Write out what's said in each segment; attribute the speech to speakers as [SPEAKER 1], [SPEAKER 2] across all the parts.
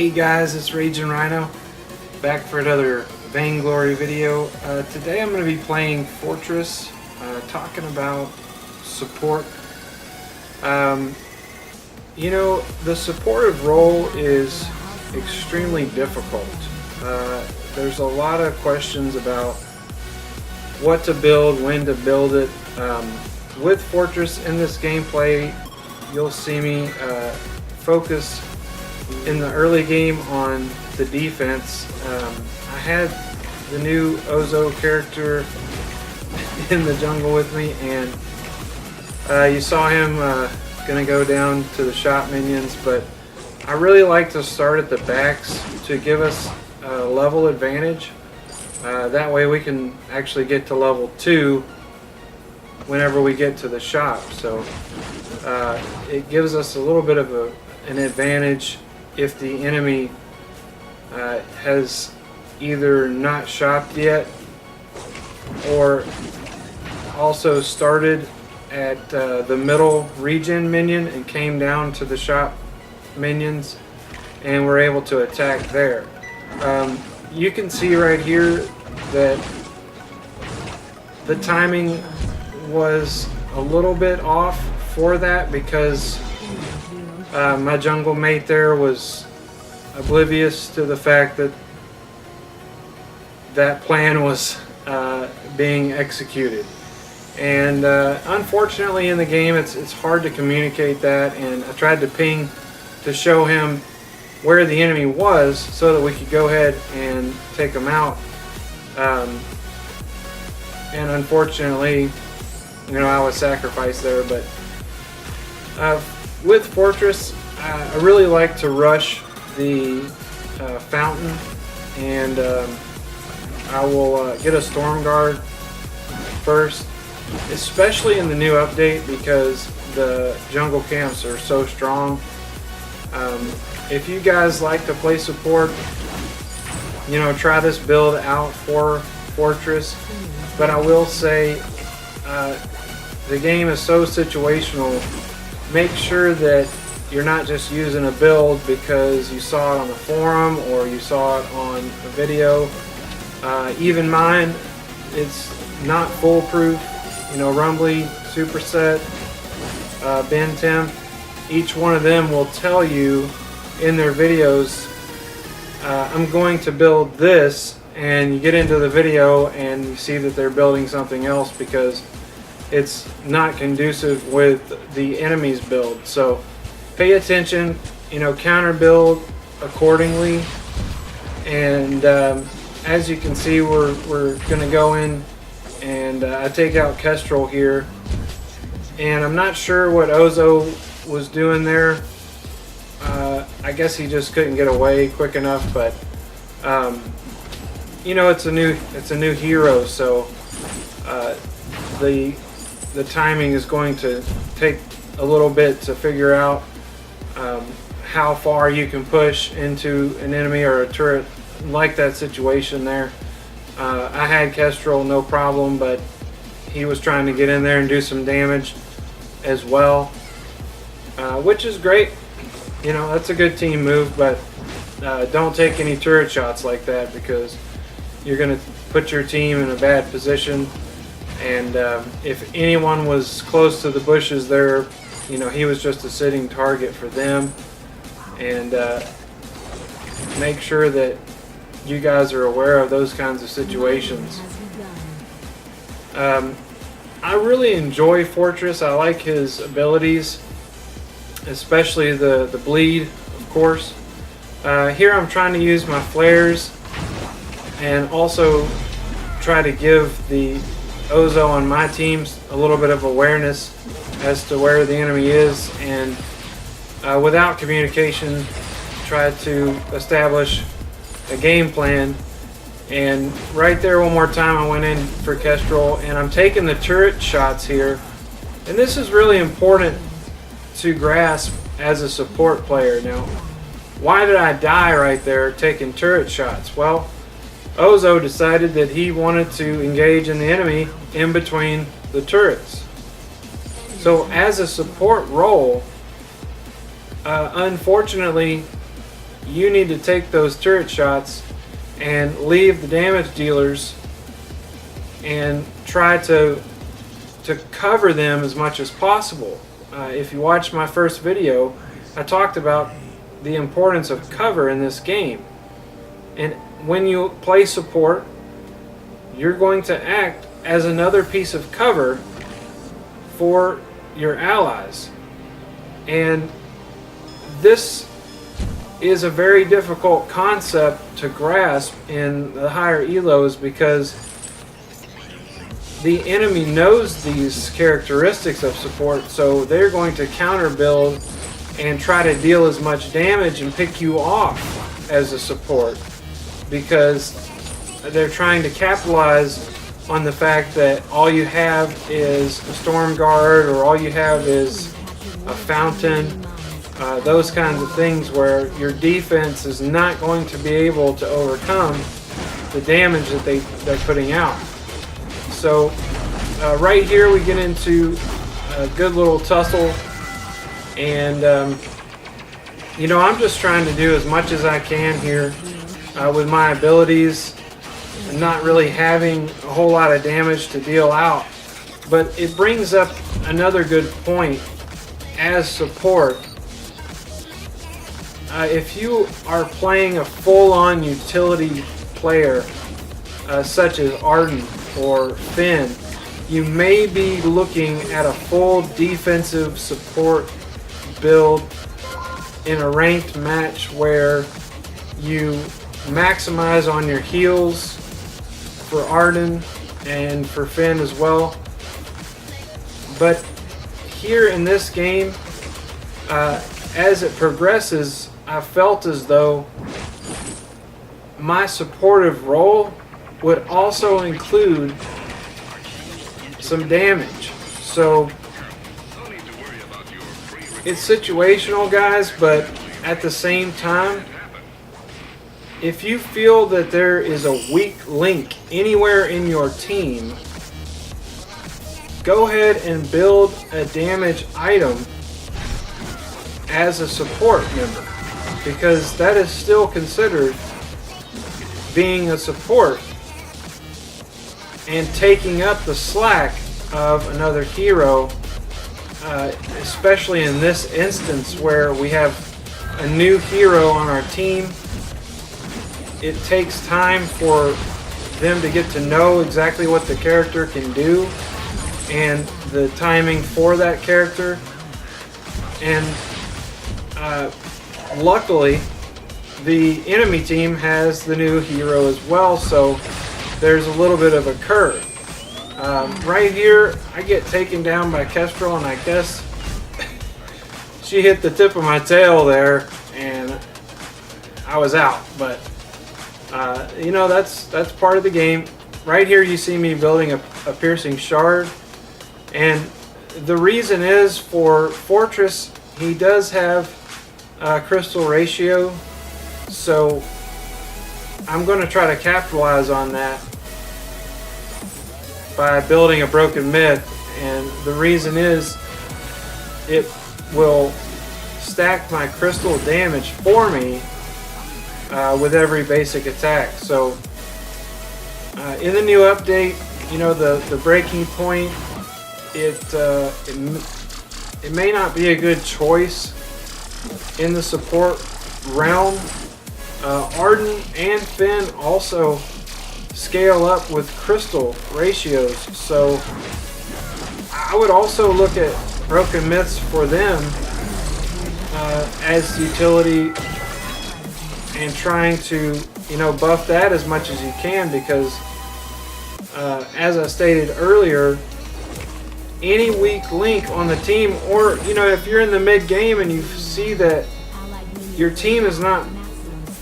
[SPEAKER 1] Hey guys, it's Raging Rhino, back for another VainGlory video. Today I'm going to be playing Fortress, talking about support. You know, the supportive role is extremely difficult. There's a lot of questions about what to build, when to build it. With Fortress in this gameplay, you'll see me focus in the early game on the defense. I had the new Ozo character in the jungle with me, and you saw him gonna go down to the shot minions, but I really like to start at the backs to give us a level advantage. That way we can actually get to level 2 whenever we get to the shop. So it gives us a little bit of an advantage if the enemy has either not shopped yet or also started at the middle regen minion and came down to the shop minions, and we're able to attack there. You can see right here that the timing was a little bit off for that because my jungle mate there was oblivious to the fact that that plan was being executed. And unfortunately in the game it's hard to communicate that, and I tried to ping to show him where the enemy was so that we could go ahead and take him out. And unfortunately, you know, I was sacrificed there. But with Fortress, I really like to rush the fountain, and I will get a Storm Guard first, especially in the new update because the jungle camps are so strong. If you guys like to play support, you know, try this build out for Fortress. But I will say, the game is so situational. Make sure that you're not just using a build because you saw it on the forum or you saw it on a video. Even mine, it's not foolproof. You know, Rumbly, Superset, Ben Tim, each one of them will tell you in their videos, I'm going to build this, and you get into the video and you see that they're building something else because it's not conducive with the enemy's build. So pay attention, you know, counter build accordingly. And as you can see, we're gonna go in and I take out Kestrel here, and I'm not sure what Ozo was doing there. I guess he just couldn't get away quick enough, but you know, it's a new hero, so the timing is going to take a little bit to figure out how far you can push into an enemy or a turret like that situation there. I had Kestrel no problem, but he was trying to get in there and do some damage as well, which is great. You know, that's a good team move, but don't take any turret shots like that because you're going to put your team in a bad position. And if anyone was close to the bushes there, you know, he was just a sitting target for them. And make sure that you guys are aware of those kinds of situations. I really enjoy Fortress. I like his abilities, especially the bleed, of course. Here I'm trying to use my flares and also try to give the Ozo on my teams a little bit of awareness as to where the enemy is, and without communication try to establish a game plan. And right there, one more time, I went in for Kestrel, and I'm taking the turret shots here. And this is really important to grasp as a support player. Now, why did I die right there taking turret shots? Well, Ozo decided that he wanted to engage in the enemy in between the turrets. So as a support role, unfortunately, you need to take those turret shots and leave the damage dealers and try to cover them as much as possible. If you watched my first video, I talked about the importance of cover in this game. And when you play support, you're going to act as another piece of cover for your allies. And this is a very difficult concept to grasp in the higher elos, because the enemy knows these characteristics of support, so they're going to counter build and try to deal as much damage and pick you off as a support, because they're trying to capitalize on the fact that all you have is a storm guard, or all you have is a fountain, those kinds of things where your defense is not going to be able to overcome the damage that they're putting out. So right here we get into a good little tussle, and you know, I'm just trying to do as much as I can here with my abilities, and not really having a whole lot of damage to deal out. But it brings up another good point as support. If you are playing a full-on utility player such as Arden or Finn, you may be looking at a full defensive support build in a ranked match where you maximize on your heals for Arden and for Finn as well. But here in this game, as it progresses, I felt as though my supportive role would also include some damage. So it's situational, guys, but at the same time, if you feel that there is a weak link anywhere in your team, go ahead and build a damage item as a support member, because that is still considered being a support and taking up the slack of another hero, especially in this instance where we have a new hero on our team. It takes time for them to get to know exactly what the character can do and the timing for that character. And luckily, the enemy team has the new hero as well, so there's a little bit of a curve. Right here, I get taken down by Kestrel, and I guess she hit the tip of my tail there, and I was out. But you know, that's part of the game. Right here, you see me building a piercing shard, and the reason is for Fortress, he does have crystal ratio, so I'm going to try to capitalize on that by building a broken myth. And the reason is it will stack my crystal damage for me with every basic attack. So in the new update, you know, the breaking point, it may not be a good choice in the support realm. Arden and Finn also scale up with crystal ratios, so I would also look at broken myths for them as utility, and trying to, you know, buff that as much as you can, because as I stated earlier, any weak link on the team, or, you know, if you're in the mid game and you see that your team is not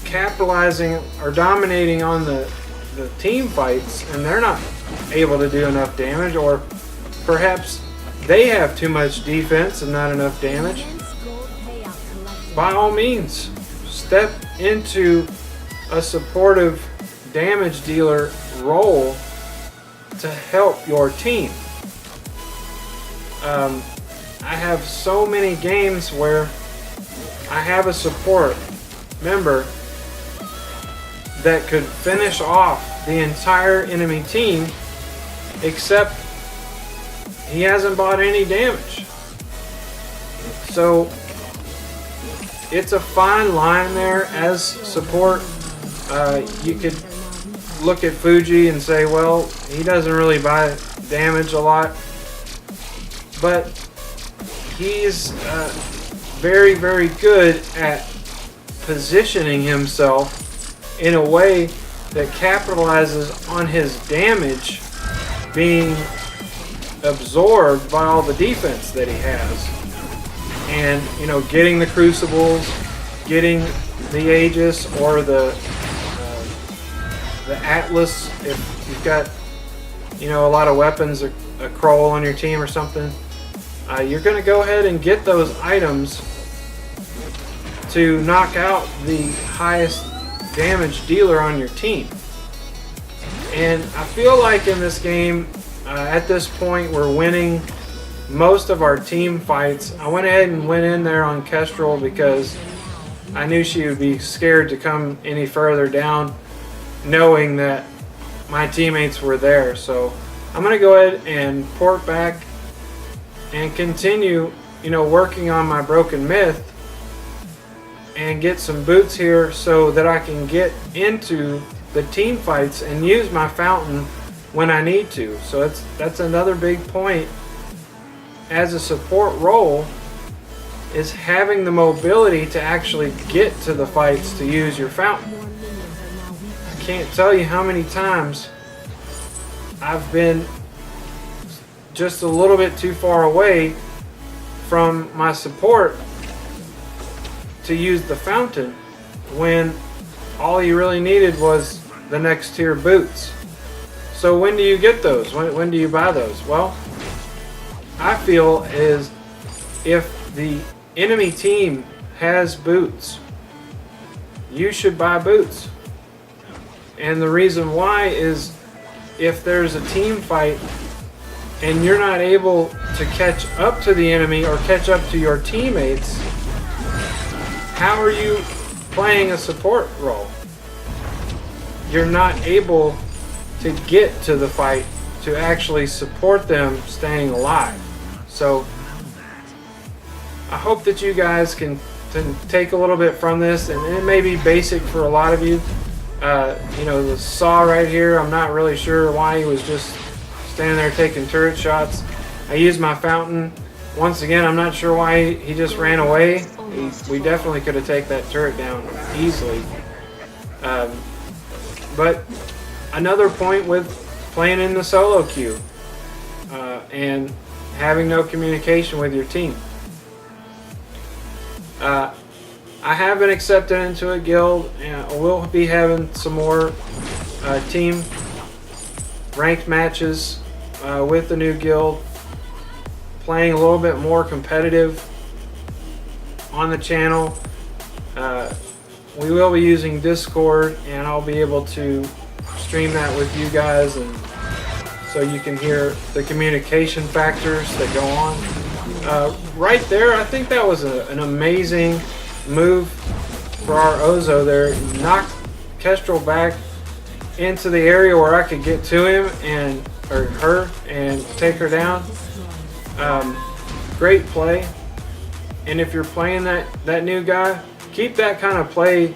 [SPEAKER 1] capitalizing or dominating on the team fights, and they're not able to do enough damage, or perhaps they have too much defense and not enough damage, by all means, step into a supportive damage dealer role to help your team. I have so many games where I have a support member that could finish off the entire enemy team, except he hasn't bought any damage. So it's a fine line there as support. You could look at Fuji and say, well, he doesn't really buy damage a lot, but he's very, very good at positioning himself in a way that capitalizes on his damage being absorbed by all the defense that he has. And, you know, getting the crucibles, getting the Aegis or the Atlas, if you've got, you know, a lot of weapons, a Kroll on your team or something, you're going to go ahead and get those items to knock out the highest damage dealer on your team. And I feel like in this game, at this point, we're winning most of our team fights. I went ahead and went in there on Kestrel because I knew she would be scared to come any further down, knowing that my teammates were there. So I'm going to go ahead and port back and continue, you know, working on my broken myth and get some boots here so that I can get into the team fights and use my fountain when I need to. So that's another big point as a support role, is having the mobility to actually get to the fights to use your fountain. I can't tell you how many times I've been just a little bit too far away from my support to use the fountain when all you really needed was the next tier boots. So when do you get those? When do you buy those? Well, I feel is if the enemy team has boots, you should buy boots. And the reason why is if there's a team fight and you're not able to catch up to the enemy or catch up to your teammates, how are you playing a support role? You're not able to get to the fight to actually support them staying alive. So I hope that you guys can take a little bit from this, and it may be basic for a lot of you. You know, the Saw right here, I'm not really sure why he was just standing there taking turret shots. I used my fountain. Once again, I'm not sure why he just ran away. We definitely could have taken that turret down easily. But another point with playing in the solo queue and having no communication with your team. I have been accepted into a guild, and we'll be having some more team ranked matches with the new guild, playing a little bit more competitive on the channel. We will be using Discord, and I'll be able to stream that with you guys, and so you can hear the communication factors that go on. Right there, I think that was an amazing move for our Ozo there. Knocked Kestrel back into the area where I could get to him or her and take her down. Great play. And if you're playing that new guy, keep that kind of play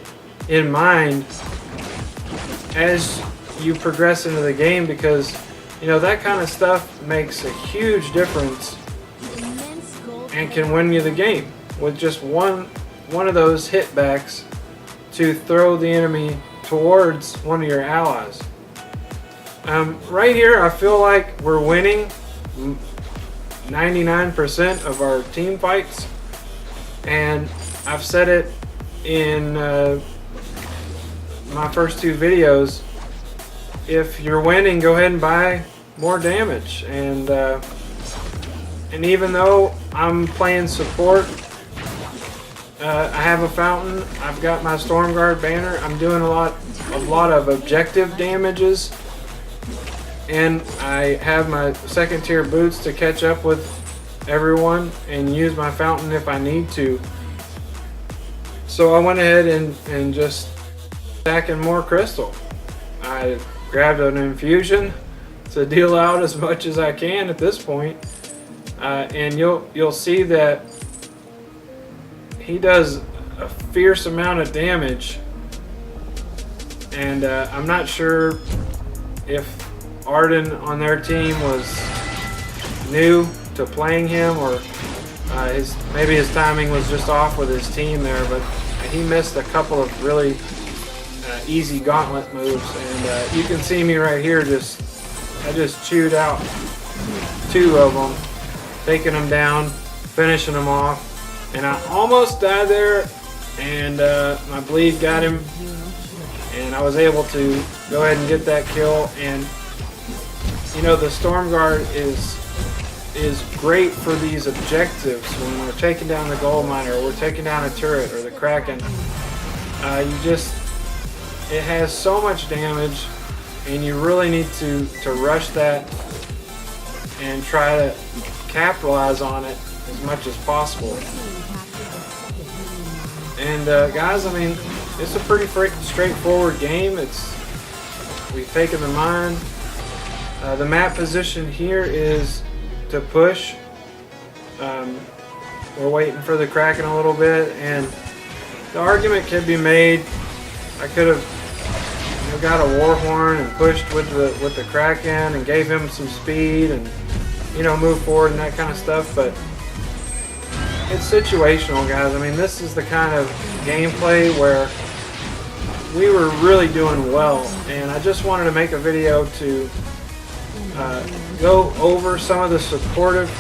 [SPEAKER 1] in mind as you progress into the game, because you know that kind of stuff makes a huge difference and can win you the game with just one of those hitbacks to throw the enemy towards one of your allies. Right here, I feel like we're winning 99% of our team fights, and I've said it in my first two videos. If you're winning, go ahead and buy more damage. And even though I'm playing support, I have a fountain. I've got my Stormguard banner. I'm doing a lot of objective damages, and I have my second tier boots to catch up with everyone and use my fountain if I need to. So I went ahead and just stacking more crystal. I grabbed an infusion to deal out as much as I can at this point. And you'll see that he does a fierce amount of damage. And I'm not sure if Arden on their team was new to playing him, or maybe his timing was just off with his team there, but he missed a couple of really easy gauntlet moves. And you can see me right here, I just chewed out 2 of them, taking them down, finishing them off, and I almost died there, and my bleed got him, and I was able to go ahead and get that kill. And you know, the Stormguard is great for these objectives when we're taking down the gold miner, or we're taking down a turret, or the Kraken. It has so much damage, and you really need to rush that and try to capitalize on it as much as possible. And guys, I mean, it's a pretty straightforward game. We've taken the mine. The map position here is to push. We're waiting for the Kraken a little bit, and the argument could be made. I could have got a Warhorn and pushed with the Kraken and gave him some speed and move forward and that kind of stuff, but it's situational, guys. I mean, this is the kind of gameplay where we were really doing well, and I just wanted to make a video to go over some of the supportive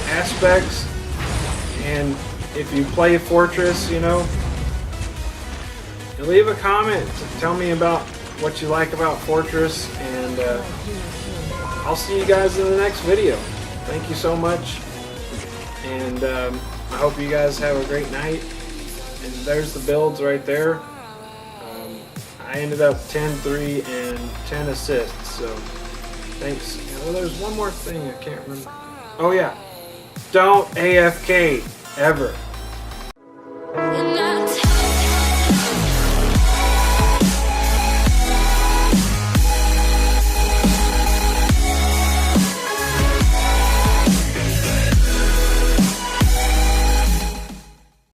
[SPEAKER 1] aspects. And if you play Fortress, leave a comment to tell me about what you like about Fortress, and I'll see you guys in the next video. Thank you so much, and I hope you guys have a great night. And there's the builds right there. I ended up 10-3 and 10 assists, so thanks. Well, there's one more thing I can't remember. Oh yeah, don't AFK ever.